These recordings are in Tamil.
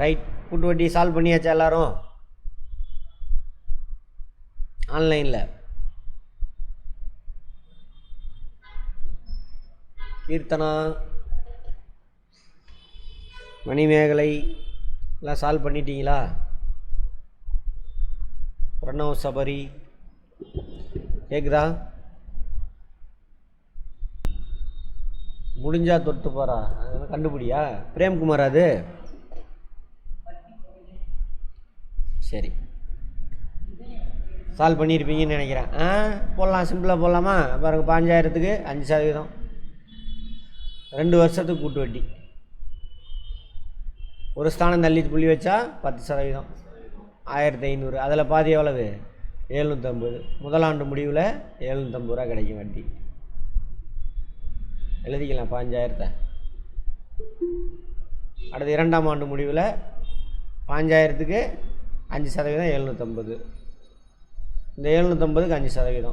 ரைட். கூட்டு வட்டி சால்வ் பண்ணியாச்சா எல்லாரும் ஆன்லைனில்? கீர்த்தனா, மணிமேகலை எல்லாம் சால்வ் பண்ணிட்டீங்களா? பிரணவ் சபரி கேக்குதா? முடிஞ்சா தொட்டு போறா கண்டுபிடியா? பிரேம்குமார் அது சரி சால்வ் பண்ணியிருப்பீங்கன்னு நினைக்கிறேன். போடலாம், சிம்பிளாக போடலாமா? பாருங்க, 5000க்கு 5%, 2 வருஷத்துக்கு கூட்டு வட்டி. ஒரு ஸ்தானம் தள்ளி புள்ளி வச்சா 10%, 1500. அதில் பாதி எவ்வளவு? 750. முதலாண்டு முடிவில் 750 ரூபா கிடைக்கும் வட்டி. எழுதிக்கலாம் 5000. அடுத்து 2ஆம் ஆண்டு முடிவில் 5000க்கு 5%, 750. இந்த 750க்கு 5%,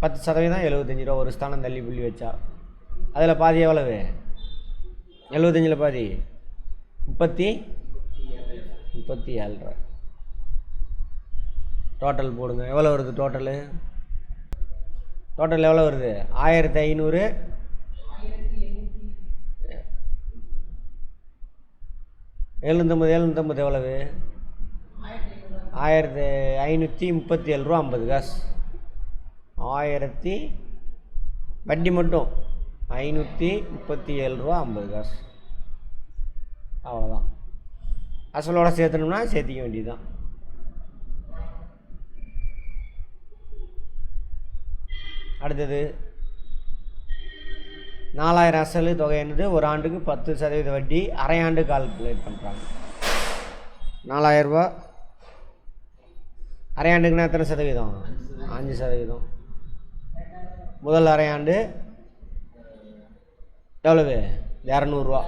10%, 75 ரூபா. ஒரு ஸ்தானம் தள்ளி புள்ளி வச்சா. அதில் பாதி எவ்வளவு? 75ல் பாதி 37 ரூபா. டோட்டல் போடுங்க, எவ்வளோ வருது? டோட்டல் எவ்வளோ வருது? 1500. 750 எவ்வளவு? 1537 ரூபா 50 காசு. 1000 வட்டி மட்டும் 537 ரூபா 50 காசு. அவ்வளோதான். அசலோட சேர்த்தணும்னா சேர்த்திக்க வேண்டியதுதான். அடுத்தது 4000 அசல் தொகை என்னது? ஒரு ஆண்டுக்கு 10% வட்டி. அரையாண்டு கால்குலேட் பண்ணுறாங்க. 4000 ரூபா அரையாண்டுக்குன்னா எத்தனை சதவீதம்? 5%. முதல் அரையாண்டு எவ்வளவு? 200 ரூபா.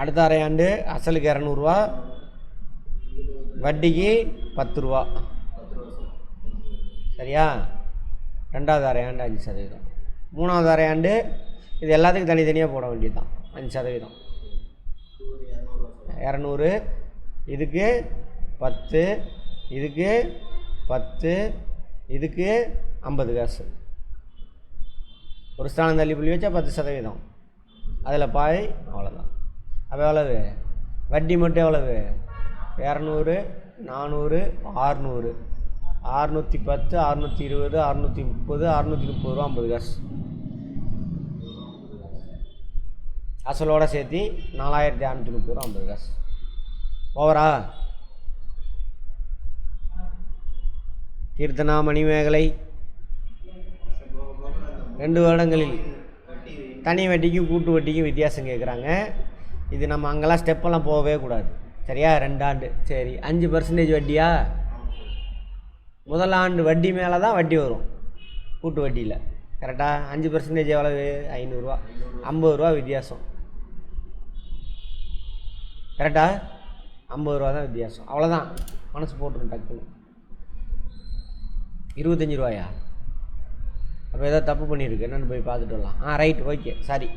அடுத்த அரையாண்டு அசலுக்கு 200 ரூபா, வட்டிக்கு 10 ரூபா. சரியா? 2வது அரையாண்டு 5%. 3வது அரையாண்டு இது எல்லாத்துக்கும் தனித்தனியாக போட வேண்டியது தான். 5%, 200. இதுக்கு 10, இதுக்கு 10, இதுக்கு 50 காசு. ஒரு ஸ்தானம் தள்ளி புள்ளி வச்சா 10%. அதில் பாய் அவ்வளோதான். அப்போ எவ்வளவு? வட்டி மட்டும் எவ்வளவு? 200, 400, 600, 610, 620, 630, 630 ரூபா 50 காசு. அசலோட சேர்த்து 4630 ரூபா 50 காசு. ஓவரா? கீர்த்தனா, மணிமேகலை 2 வருடங்களில் தனி வட்டிக்கும் கூட்டு வட்டிக்கும் வித்தியாசம் கேட்குறாங்க. இது நம்ம அங்கெல்லாம் ஸ்டெப்பெல்லாம் போகவே கூடாது. சரியா? 2 ஆண்டு. சரி, 5% வட்டியா? முதலாண்டு வட்டி மேலே தான் வட்டி வரும் கூட்டு வட்டியில். கரெக்டாக? 5% எவ்வளவு? 500 ரூபா. 50 ரூபா வித்தியாசம். கரெக்டாக? 50 ரூபா தான் வித்தியாசம். அவ்வளோதான். மனசு போட்டுரும் டக்குன்னு. 25 ரூபாயா? அப்போ ஏதோ தப்பு பண்ணியிருக்கு, என்னென்னு போய் பார்த்துட்டு வரலாம். Right, okay, sorry.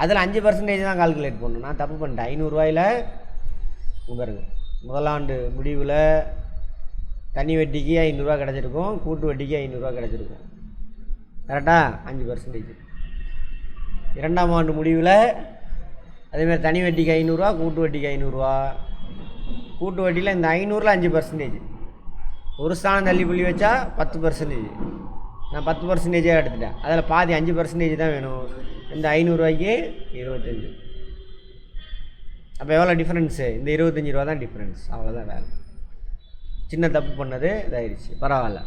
அதில் 5% தான் கால்குலேட் பண்ணணும். நான் தப்பு பண்ணிட்டேன். 500 ரூபாயில் பாருங்க, முதலாண்டு முடிவில் தனி வட்டிக்கு 500 ரூபா கிடச்சிருக்கும், கூட்டு வட்டிக்கு 500 ரூபா கிடச்சிருக்கும். கரெக்டாக? 5%. 2ஆம் ஆண்டு முடிவில் அதேமாதிரி தனி வட்டிக்கு 500 ரூபா, கூட்டு வட்டிக்கு 500 ரூபா. கூட்டு வட்டியில் இந்த 500ல் 5%. ஒரு ஸ்தானம் தள்ளி புள்ளி வச்சா 10%. நான் 10% எடுத்துட்டேன். அதில் பாதி 5% தான் வேணும். இந்த 500 ரூபாய்க்கு 25. அப்போ எவ்வளோ டிஃப்ரென்ஸு? இந்த 25 ரூபா தான் டிஃப்ரென்ஸ். அவ்வளோதான் வேலை. சின்ன தப்பு பண்ணது இதாகிடுச்சு, பரவாயில்ல.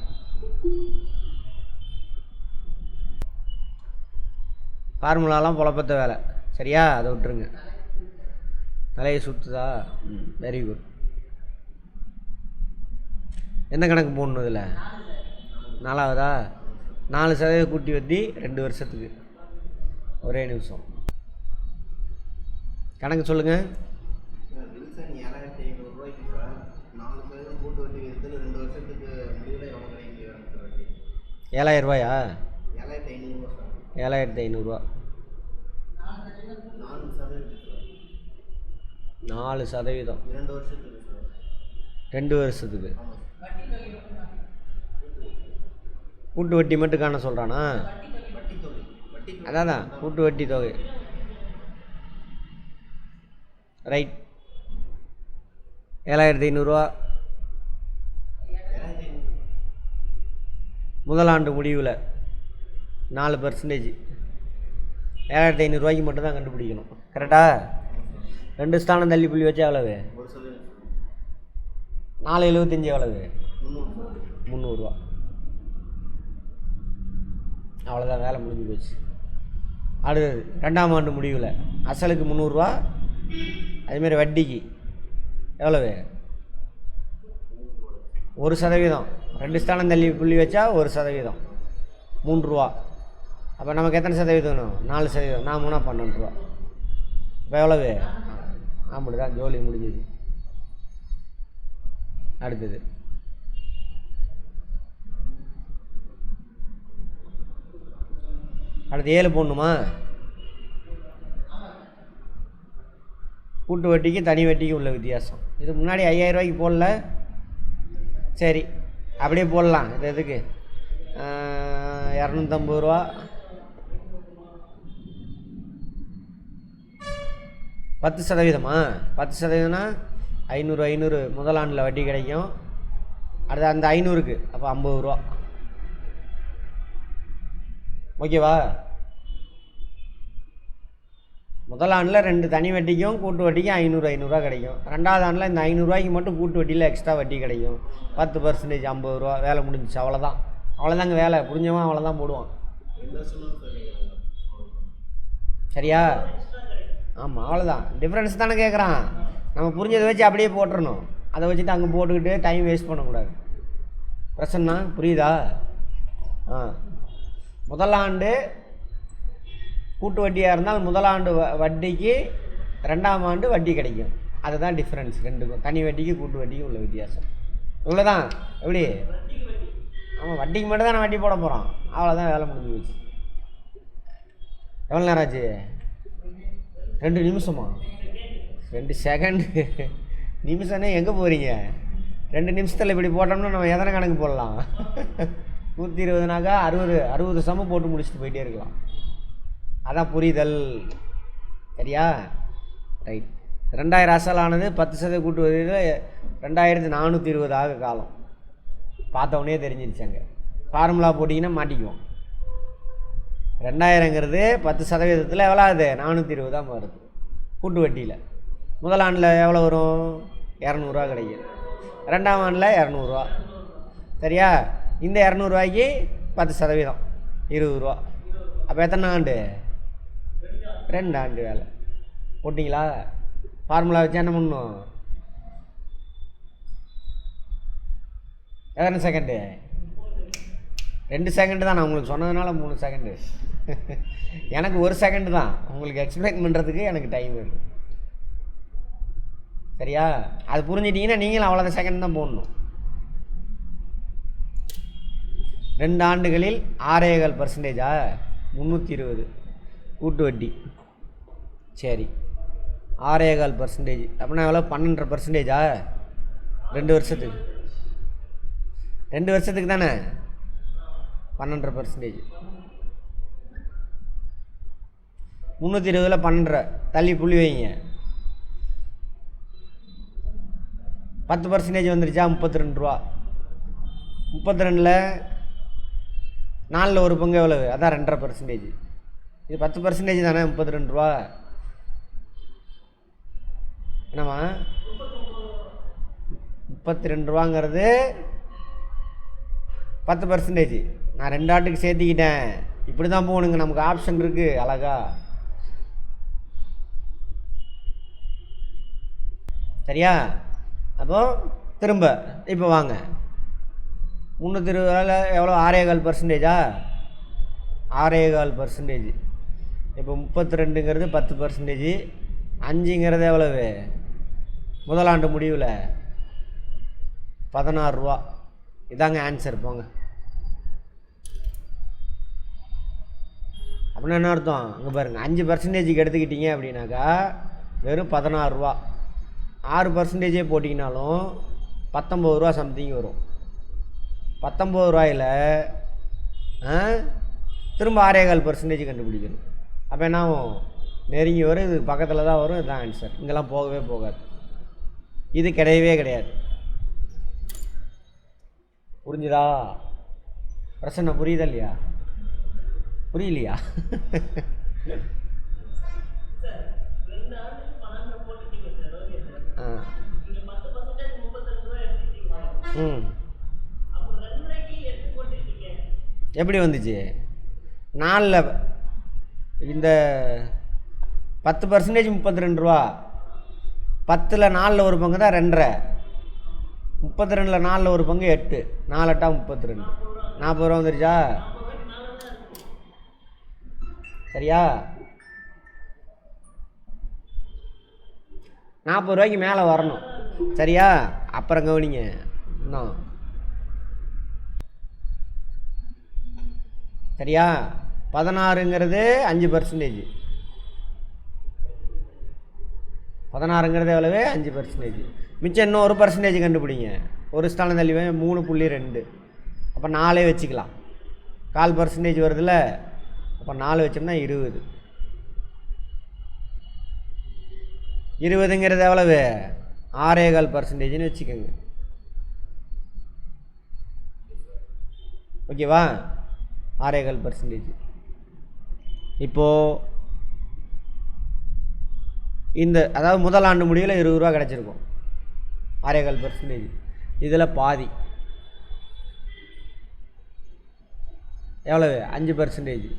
ஃபார்முலாலாம் குழப்பத்த வேலை. சரியா? அதை விட்டுருங்க. தலையை சுற்றுதா? Very good. என்ன கணக்கு போடணும் இதில்? 4வதா? 4% கூட்டி வட்டி 2 வருஷத்துக்கு. ஒரே நிமிஷம் கணக்கு சொல்லுங்கள். 7000 ரூபாயா? 7500 ரூபா. 4 4%. 2 வருஷத்துக்கு சார். 2 வருஷத்துக்கு ஆமாம். கூட்டு வட்டி மட்டும் காண சொல்கிறானா? வட்டி தொகை. வட்டி தொகை. அதான் கூட்டு வட்டி தொகை. ரைட். 7500 முதலாண்டு முடிவில் 4%. 7500 மட்டும் தான் கண்டுபிடிக்கணும். கரெக்டா? 2 ஸ்தானம் தள்ளி புள்ளி வச்சா எவ்வளவு? 1%. 4.75 எவ்வளவு? 300. அவ்வளோதான், வேலை முடிஞ்சு போச்சு. அடுத்தது 2ஆம் ஆண்டு முடிவில் அசலுக்கு 300, அதேமாரி வட்டிக்கு எவ்வளவு? 1%. 2 ஸ்தானம் தள்ளி புள்ளி வச்சா 1%, ₹3. அப்போ நமக்கு எத்தனை சதவீதம் வேணும்? 4%. நான் 3 ₹12. இப்போ எவ்வளவு? அப்படி தான் ஜோலி முடிஞ்சுது. அடுத்தது அடுத்து 7 போடணுமா? கூட்டு வட்டிக்கு தனி வட்டிக்கு உள்ள வித்தியாசம். இது முன்னாடி 5000 போடல. சரி, அப்படியே போடலாம். இது எதுக்கு? 250. 10%. 10%னா 500 முதலாண்டில் வட்டி கிடைக்கும். அடுத்து அந்த 500க்கு அப்போ ₹50. ஓகேவா? முதலாண்டில் 2 தனி வட்டிக்கும் கூட்டு வட்டிக்கும் 500 கிடைக்கும். 2ஆவது ஆண்டில் இந்த ₹500 மட்டும் கூட்டு வட்டியில் எக்ஸ்ட்ரா வட்டி கிடைக்கும். 10% ₹50. வேலை முடிஞ்சிச்சு. அவ்வளோதாங்க வேலை. புரிஞ்சவன் அவ்வளோதான் போடுவான். சரியா? ஆமாம், அவ்வளோதான். டிஃப்ரென்ஸ் தானே கேட்குறான். நம்ம புரிஞ்சதை வச்சு அப்படியே போட்டுறணும். அதை வச்சுட்டு அங்கே போட்டுக்கிட்டு டைம் வேஸ்ட் பண்ணக்கூடாது. பிரச்சனைனா புரியுதா? முதலாண்டு கூட்டு வட்டியாக இருந்தால் முதலாண்டு வட்டிக்கு 2ஆம் ஆண்டு வட்டி கிடைக்கும். அதுதான் டிஃப்ரென்ஸ் ரெண்டுக்கும். தனி வட்டிக்கு கூட்டு வட்டிக்கும் உள்ள வித்தியாசம் இவ்வளோதான். எப்படி? ஆமாம், வட்டிக்கு மட்டும் தான் நான் வட்டி போட போகிறோம். அவ்வளோதான், வேலை முடிஞ்சு போச்சு. எவ்வளோ நேரம் ஆச்சு? 2 நிமிஷமா? 2 செகண்டு. நிமிஷம்னா எங்கே போகிறீங்க? 2 நிமிஷத்தில் இப்படி போட்டோம்னா நம்ம எத்தனை கணக்கு போடலாம்? 120னாக்கா 60 சம போட்டு முடிச்சுட்டு போயிட்டே இருக்கலாம். அதான் புரிதல். சரியா? ரைட். 2000 அசலானது 10% கூட்டு வட்டியில் 2420 ஆக காலம். பார்த்தவொடனே தெரிஞ்சிருச்சு. அங்கே ஃபார்முலா போட்டிங்கன்னா மாட்டிக்குவோம். 2000ங்கிறது 10% எவ்வளோ ஆகுது? 420 தான் வருது கூட்டு வட்டியில். முதலாண்டில் எவ்வளோ வரும்? 200 கிடைக்கும். 2ஆம் ஆண்டில் 200. சரியா? இந்த 200 10% ₹20. அப்போ எத்தனை ஆண்டு? 2 ஆண்டு வேலை. போட்டிங்களா? ஃபார்முலா வச்சு என்ன பண்ணணும்? எத்தனை செகண்டு? 2 செகண்டு தான். நான் உங்களுக்கு சொன்னதுனால 3 செகண்டு. எனக்கு 1 செகண்டு தான். உங்களுக்கு எக்ஸ்பிளைன் பண்ணுறதுக்கு எனக்கு டைம் வேணும். சரியா? அது புரிஞ்சிட்டிங்கன்னா நீங்களும் அவ்வளோதான் செகண்ட் தான் போடணும். 2 ஆண்டுகளில் 6.25%. 320 கூட்டு வட்டி. சரி, 6.25%. அப்படின்னா எவ்வளோ? 12%. 2 வருஷத்துக்கு. 2 வருஷத்துக்கு தானே 12%. 320ல் 12 தள்ளி புள்ளி வைங்க. 10% வந்துருச்சா? ₹32. 32ல் 4ல் 1 பங்கு எவ்வளவு? அதான் 2.5%. இது 10% தானே? ₹32. என்னம்மா? ₹32ங்கிறது 10%. நான் 2 ஆண்டுக்கு சேர்த்திக்கிட்டேன். இப்படி தான் போகணுங்க. நமக்கு ஆப்ஷன் இருக்குது அழகா. சரியா? அப்போது திரும்ப இப்போ வாங்க. 320 எவ்வளோ? 6.25%. 6.25%. இப்போ 32ங்கிறது 10%. 5ங்கிறது எவ்வளவு? முதலாண்டு முடிவில் ₹16. இதாங்க ஆன்சர். போங்க. அப்படின்னா என்ன அர்த்தம்? அங்கே பாருங்கள், 5%க்கு எடுத்துக்கிட்டீங்க அப்படின்னாக்கா வெறும் ₹16. 6% போட்டிங்கனாலும் 19 ரூபா சம்திங் வரும். 19 ரூபாயில் திரும்ப 6.25% கண்டுபிடிக்கணும். அப்போ என்ன ஆகும்? நெருங்கி வரும். இது பக்கத்தில் தான் வரும். இதுதான் ஆன்சர். இங்கெல்லாம் போகவே போகாது. இது கிடையவே கிடையாது. புரிஞ்சுதா? பிரச்சனை புரியுதா இல்லையா? புரியலையா? எப்படி வந்துச்சு? 4 இந்த 10% 32 ரூபா. 10ல் 4ல் ஒரு பங்கு தான் 2.5. 32ல் 4ல் ஒரு பங்கு 8. 4 8 32. 40 ரூபா வந்துருச்சா? சரியா? 40 ரூபாய்க்கு மேலே வரணும். சரியா? அப்புறம் கவனிங்க. இன்னும் சரியா? 16ங்கிறது 5%. 16ங்கிறது எவ்வளவு? 5%. மிச்சம் இன்னும் 1% கண்டுபிடிங்க. ஒரு ஸ்தானம் தள்ளி 3.2. அப்போ 4 வச்சுக்கலாம். 1/4% வருதுல்ல? அப்போ 4 வச்சோம்னா 20. 20ங்கிறது எவ்வளவு? 6.25% வச்சுக்கோங்க. ஓகேவா? 6.25%. இப்போது இந்த அதாவது முதல் ஆண்டு முடிவில் 20 ரூபா கிடச்சிருக்கும். 6.25%. இதில் பாதி எவ்வளவு? 5%.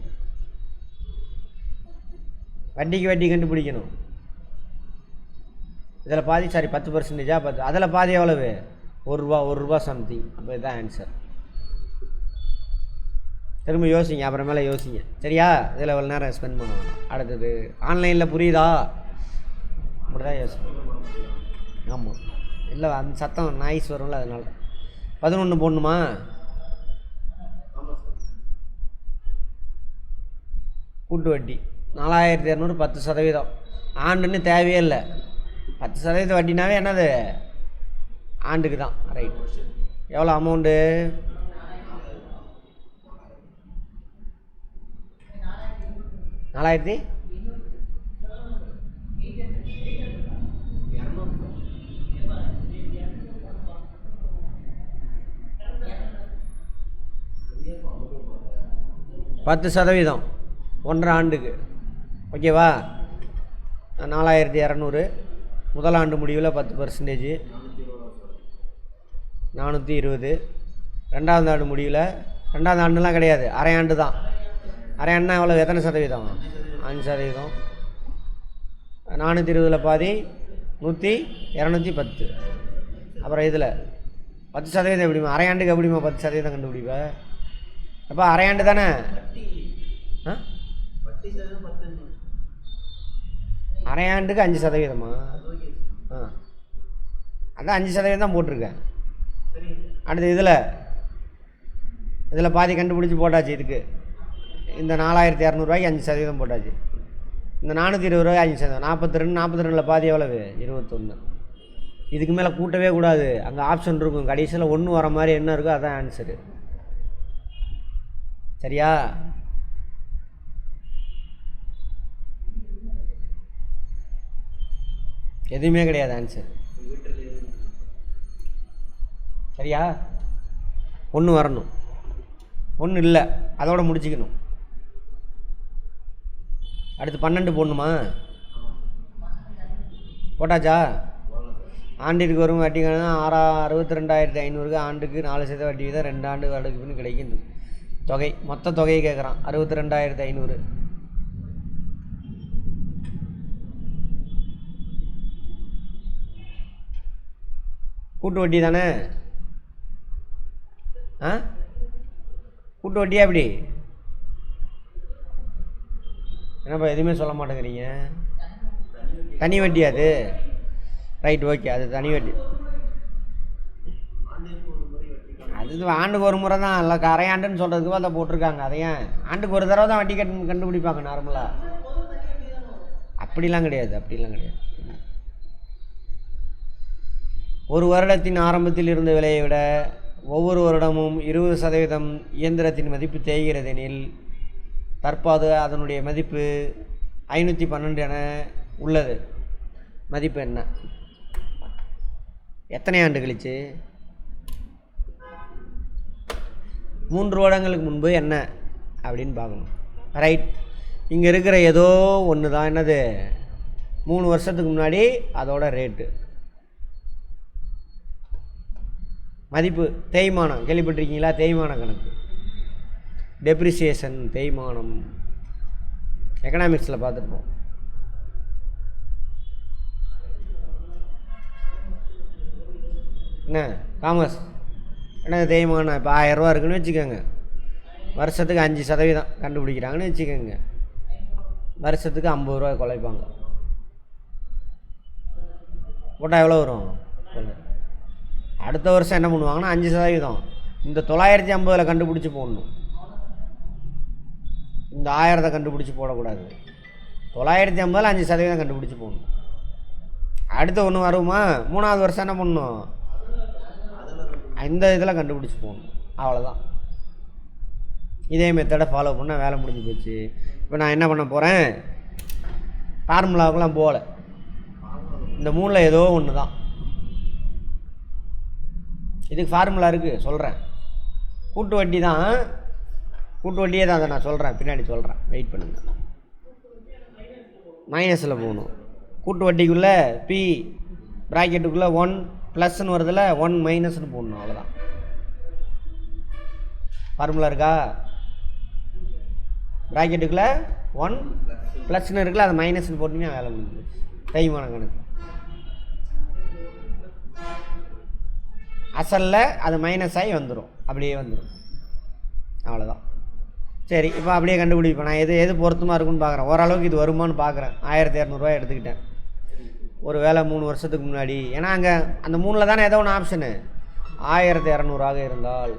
வட்டிக்கு வட்டி கண்டுபிடிக்கணும். இதில் பாதி 10%. 10. அதில் பாதி எவ்வளவு? 1 ரூபா சம்திங். அப்போ இதுதான் ஆன்சர். திரும்ப யோசிங்க. அப்புறமேலே யோசிங்க. சரியா? இதில் எவ்வளோ நேரம் ஸ்பெண்ட் பண்ண வேணாம். அடுத்தது ஆன்லைனில் புரியுதா? அப்படி தான் யோசிங்க. ஆமாம். இல்லை அந்த சத்தம் நாய்ஸ் வரும்ல, அதனால் 11 போடணுமா? கூட்டு வட்டி 4200 10%. ஆண்டுன்னு தேவையே இல்லை. 10% வட்டினாவே என்னது? ஆண்டுக்கு தான். ரைட். எவ்வளோ அமௌண்ட்டு? 4000 10% 1.5 ஆண்டுக்கு. ஓகேவா? 4200. முதல் ஆண்டு முடிவில் 10%. 420. ரெண்டாவது ஆண்டு முடிவில், ரெண்டாவது ஆண்டுலாம் கிடையாது, அரை ஆண்டு தான். அரை ஆண்டுனா எவ்வளோ? எத்தனை சதவீதம்? 5%. 420ல் பாதி 100 210. அப்புறம் இதில் 10% எப்படிமா? அரை ஆண்டுக்கு எப்படிமா 10% கண்டுபிடிப்ப? அப்போ அரை ஆண்டு தானே? அரை ஆண்டுக்கு 5%மா? அதான் 5% தான் போட்டிருக்கேன். அடுத்து இதில் பாதி கண்டுபிடிச்சி போட்டாச்சு. இதுக்கு இந்த 4200 5% போட்டாச்சு. இந்த 420 5%. 42. 42ல் பாதி எவ்வளவு? 21. இதுக்கு மேலே கூட்டவே கூடாது. அங்கே ஆப்ஷன் இருக்கும். கடைசியில் 1 வர மாதிரி என்ன இருக்கோ அதான் ஆன்சரு. சரியா? எதுவுமே கிடையாது ஆன்சர். சரியா? 1 வரணும். 1 இல்லை, அதோட முடிச்சுக்கணும். அடுத்து 12 போடணுமா? போட்டாச்சா? ஆண்டிற்கு வரும் வட்டி 62,500. ஆண்டுக்கு 4% வட்டி வீதம் 2 ஆண்டு வருடத்துக்கு பின் கிடைக்கும் தொகை. மொத்த தொகையை கேட்குறான். 62,500. கூட்டு வட்டி தானே? கூட்டு வட்டியா? எப்படி? என்னப்பா எதுவுமே சொல்ல மாட்டேங்கிறீங்க? தனி வட்டி அது. ரைட், ஓகே, அது தனி வட்டி. அது ஆண்டுக்கு ஒரு முறை தான். இல்லை அரை ஆண்டுன்னு சொல்கிறதுக்கு அதை போட்டிருக்காங்க. அதையன் ஆண்டுக்கு ஒரு தடவை தான் வட்டி கண்டுபிடிப்பாங்க நார்மலாக. அப்படிலாம் கிடையாது. ஒரு வருடத்தின் ஆரம்பத்தில் இருந்த விலையை விட ஒவ்வொரு வருடமும் 20% இயந்திரத்தின் மதிப்பு தேய்கிறதெனில் தற்போது அதனுடைய மதிப்பு 512 என உள்ளது. மதிப்பு என்ன? எத்தனை ஆண்டு கழிச்சு? 3 வருடங்களுக்கு முன்பு என்ன அப்படின்னு பார்க்கணும். ரைட். இங்கே இருக்கிற ஏதோ ஒன்று தான் என்னது, 3 வருஷத்துக்கு முன்னாடி அதோட ரேட்டு. மதிப்பு தேய்மானம் கேள்விப்பட்டிருக்கீங்களா? தேய்மான கணக்கு, டெப்ரிசியேஷன், தேய்மானம் எக்கனாமிக்ஸில் பார்த்துருப்போம். என்ன காமர்ஸ் என்ன தேய்மானம்? இப்போ 1000 ரூபா இருக்குன்னு வச்சுக்கோங்க, வருஷத்துக்கு 5% கண்டுபிடிக்கிறாங்கன்னு வச்சுக்கோங்க, வருஷத்துக்கு 50 ரூபா குறைப்பாங்க. போட்டால் எவ்வளோ வரும்? அடுத்த வருஷம் என்ன பண்ணுவாங்கன்னா 5%. இந்த 950 கண்டுபிடிச்சி போடணும், இந்த 1000 கண்டுபிடிச்சி போடக்கூடாது. 950 5% கண்டுபிடிச்சி போடணும். அடுத்த ஒன்று வருமா? 3வது வருஷம் என்ன பண்ணணும்? இந்த இதில் கண்டுபிடிச்சி போகணும். அவ்வளோதான். இதே மெத்தடை ஃபாலோ பண்ணால் வேலை முடிஞ்சு போச்சு. இப்போ நான் என்ன பண்ண போகிறேன், ஃபார்முலாவுக்கெலாம் போகலை, இந்த 3ல் ஏதோ ஒன்று தான். இதுக்கு ஃபார்முலா இருக்குது, சொல்கிறேன். கூட்டு வட்டி தான், கூட்டு வட்டியே தான். அதை நான் சொல்கிறேன், பின்னாடி சொல்கிறேன், வெயிட் பண்ணுங்கள். மைனஸில் போகணும். கூட்டு வட்டிக்குள்ளே பி ப்ராக்கெட்டுக்குள்ளே 1 ப்ளஸ்ன்னு வருதில்ல, 1 மைனஸ்ன்னு போடணும். அவ்வளோதான். ஃபார்முலா இருக்கா? ப்ராக்கெட்டுக்குள்ளே 1 ப்ளஸ்ன்னு இருக்குல்ல, அதை மைனஸ்ன்னு போட்டிங்கன்னா வேலை முடிஞ்சு. தேய்மான கணக்கு அசலில் அது மைனஸ் ஆகி வந்துடும், அப்படியே வந்துடும். அவ்வளோதான். சரி, இப்போ அப்படியே கண்டுபிடிப்பேன். நான் எது பொருத்தமாக இருக்குன்னு பார்க்குறேன். ஓரளவுக்கு இது வருமானு பார்க்குறேன். 1200 எடுத்துக்கிட்டேன். ஒரு வேலை 3 வருஷத்துக்கு முன்னாடி. ஏன்னா அங்கே அந்த 3ல் தானே ஏதோ ஒன்று ஆப்ஷனு. 1200 இருந்தால்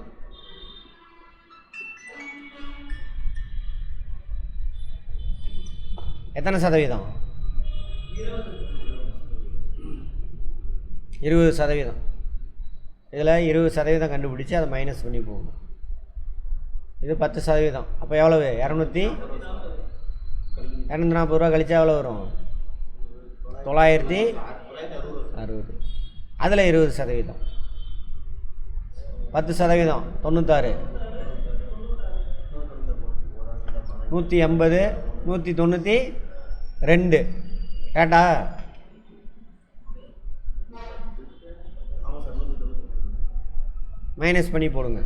எத்தனை சதவீதம்? 20%. இதில் 20% கண்டுபிடிச்சி அதை மைனஸ் பண்ணி போகணும். இது 10%. அப்போ எவ்வளவு? 240 ரூபா கழிச்சா எவ்வளோ வரும்? 960. அதில் 20%. 10% 96. 180. 192 கேட்டா? மைனஸ் பண்ணி போடுங்க.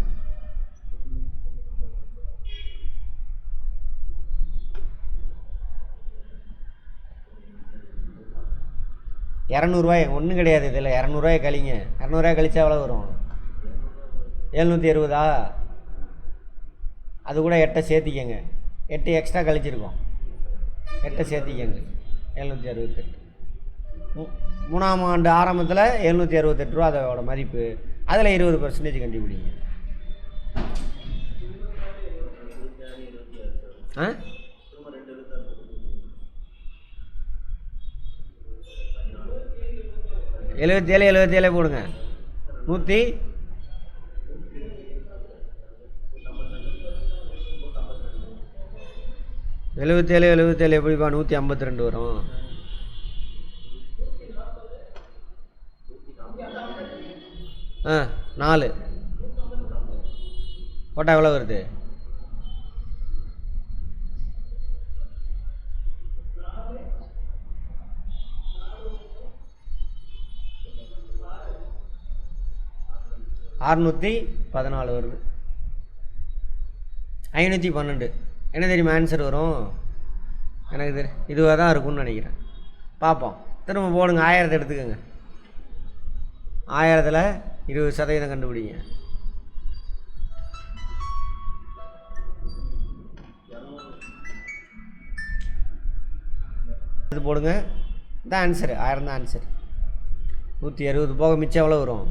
$200 ஒன்றும் கிடையாது. இதில் $200 கழிங்க. $200 கழிச்சா எவ்வளோ வரும்? 770. அது கூட 8 சேர்த்திக்கங்க. 8 எக்ஸ்ட்ரா கழிச்சிருக்கோம். 8 சேர்த்திக்கங்க. 768. 3ஆம் ஆண்டு ஆரம்பத்தில் 768 ரூபா அதோட மதிப்பு. அதில் 20% கண்டுபிடிங்க. ஆ 77 போடுங்க. 77 எப்படிப்பா? 152 வரும். ஆ 4 போட்டால் எவ்வளோ வருது? $614 வருது. 512. என்ன தெரியுமா ஆன்சர் வரும்? எனக்கு இதுவாக தான் இருக்கும்னு நினைக்கிறேன். பார்ப்போம். திரும்ப போடுங்க. 1000 எடுத்துக்கோங்க. 1000ல் 20% கண்டுபிடிங்க. இது போடுங்க. இதான் ஆன்சரு. 1000 தான் ஆன்சர். 160 போக மிச்சம் எவ்வளோ வரும்?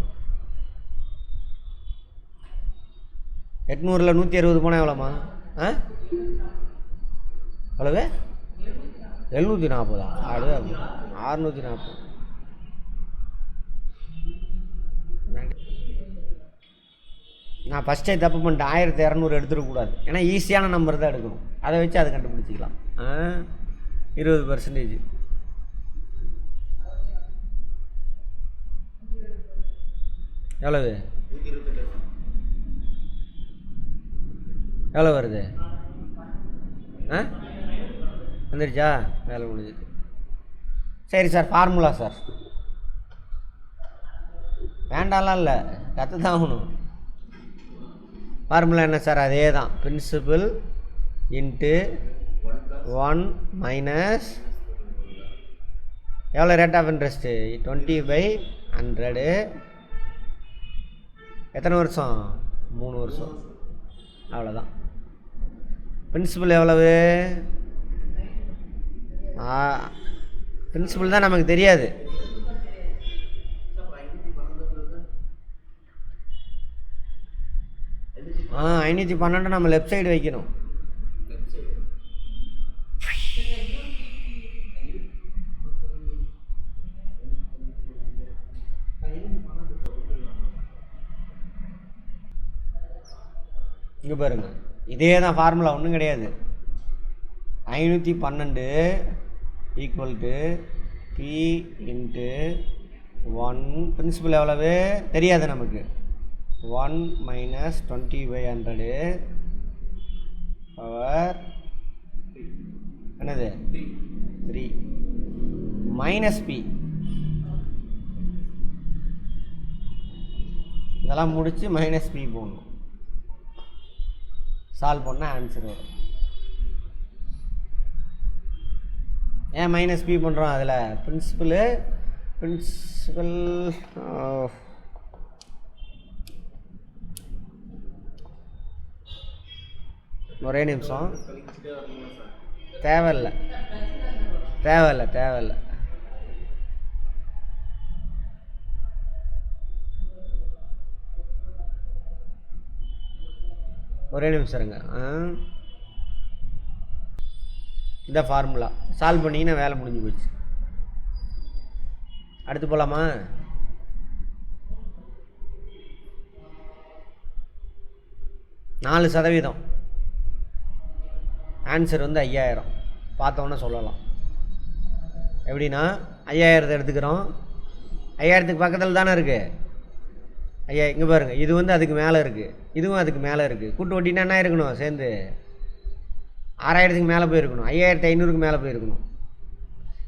800ல் 160 போனால் எவ்வளோமா? ஆ எவ்வளவு? 740. அது 640. நான் ஃபஸ்ட்டே தப்பு பண்ணிட்டேன். 1200 எடுத்துடக்கூடாது. ஏன்னா ஈஸியான நம்பர் தான் எடுக்கணும். அதை வச்சு அதை கண்டுபிடிச்சிக்கலாம். 20%. எவ்வளவு எவ்வளோ வருது? வந்துருச்சா? வேலை முடிஞ்சுது. சரி சார், ஃபார்முலா சார். வேண்டாம்லாம் இல்லை, கற்று தான் ஆகணும். ஃபார்முலா என்ன சார்? அதே தான். பிரின்சிபல் இன்ட்டு 1 மைனஸ் எவ்வளோ ரேட் ஆஃப் இன்ட்ரெஸ்ட்டு? 20/100. எத்தனை வருஷம்? 3 வருஷம். அவ்வளோதான். பிரின்சிபல் எவ்வளவு? பிரின்சிபல் தான் நமக்கு தெரியாது. ஆ 512 நம்ம லெஃப்ட் சைடு வைக்கணும். இங்கே பாருங்க, இதே தான் ஃபார்முலா, ஒன்றும் கிடையாது. 512 equal to P into 1. Principal எவ்வளவு தெரியாது நமக்கு. 1 மைனஸ் 20/100 பவர் என்னது? 3 மைனஸ் பி. இதெல்லாம் முடித்து மைனஸ் பி போடணும். சால்வ் பண்ணால் ஆன்சர் வரும். ஏன் மைனஸ் பி பண்ணுறோம்? அதில் பிரின்சிபல் ஒரே நிமிஷம். தேவையில்லை. ஒரே நிமிஷம் இருங்க. இந்த ஃபார்முலா சால்வ் பண்ணிங்கன்னா வேலை முடிஞ்சு போச்சு. அடுத்து போகலாமா? நாலு சதவீதம். ஆன்சர் வந்து 5000. பார்த்தோன்னே சொல்லலாம். எப்படின்னா 5000 எடுத்துக்கிறோம். 5000க்கு பக்கத்தில் தானே இருக்குது. ஐயா இங்கே பாருங்கள், இது வந்து அதுக்கு மேலே இருக்குது, இதுவும் அதுக்கு மேலே இருக்குது. கூட்டு வட்டினா என்ன இருக்கணும்? சேர்ந்து 6000க்கு மேலே போயிருக்கணும். 5500க்கு மேலே போயிருக்கணும்.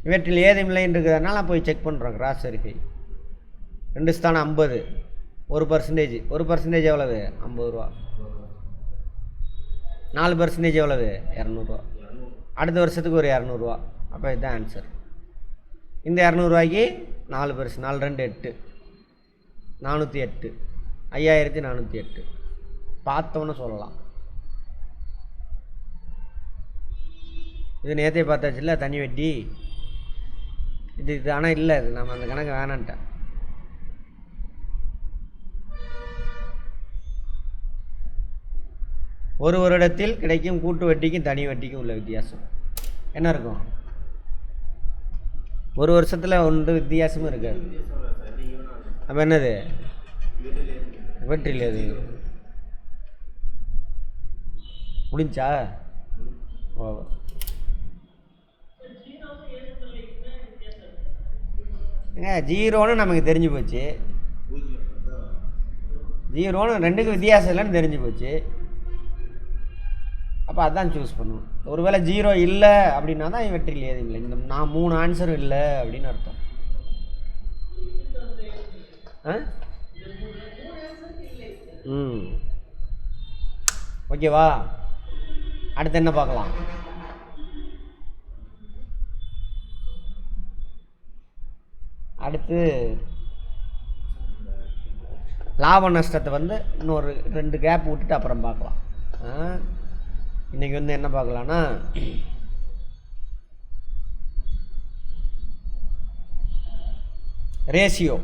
இவற்றில் ஏதும் இல்லைன்னு இருக்கிறதுனால நான் போய் செக் பண்ணுறோம். Cross verify. 2 ஸ்தானம் 50. 1%. 1% எவ்வளவு? 50 ரூபா. 4% எவ்வளவு? 200 ரூபா. அடுத்த வருஷத்துக்கு ஒரு 200 ரூபா. அப்போ இதுதான் ஆன்சர். இந்த 200 ரூபாய்க்கு 4%. 4 2 8. 408. 5408. பார்த்தோன்னு சொல்லலாம். இது நேற்றே பார்த்தாச்சு இல்லை, தனி வட்டி. இது ஆனால் இல்லை, இது நம்ம அந்த கணக்கு வேணான்ட்டேன். ஒரு வருடத்தில் கிடைக்கும் கூட்டு வட்டிக்கும் தனி வட்டிக்கும் உள்ள வித்தியாசம் என்ன இருக்கும்? ஒரு வருஷத்தில் ஒன்று வித்தியாசமும் இருக்காது. அப்போ என்னது? வெற்றில் அது முடிஞ்சா? ஓ, ஜீரோன்னு நமக்கு தெரிஞ்சு போச்சு. ஜீரோன்னு ரெண்டுக்கும் வித்தியாசம் இல்லைன்னு தெரிஞ்சு போச்சு. அப்போ அதான் சூஸ் பண்ணுவோம். ஒருவேளை ஜீரோ இல்லை அப்படின்னா தான் வெற்றியில் ஏதும் இல்லை. இந்த நான் 3 ஆன்சரும் இல்லை அப்படின்னு அர்த்தம். ஓகேவா? அடுத்து என்ன பார்க்கலாம்? அடுத்து லாப நஷ்டத்தை வந்து இன்னொரு 2 கேப் விட்டுட்டு அப்புறம் பார்க்கலாம். இன்றைக்கி வந்து என்ன பார்க்கலான்னா, ரேஷியோ,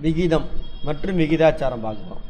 விகிதம் மற்றும் விகிதாச்சாரம் பார்க்குறோம்.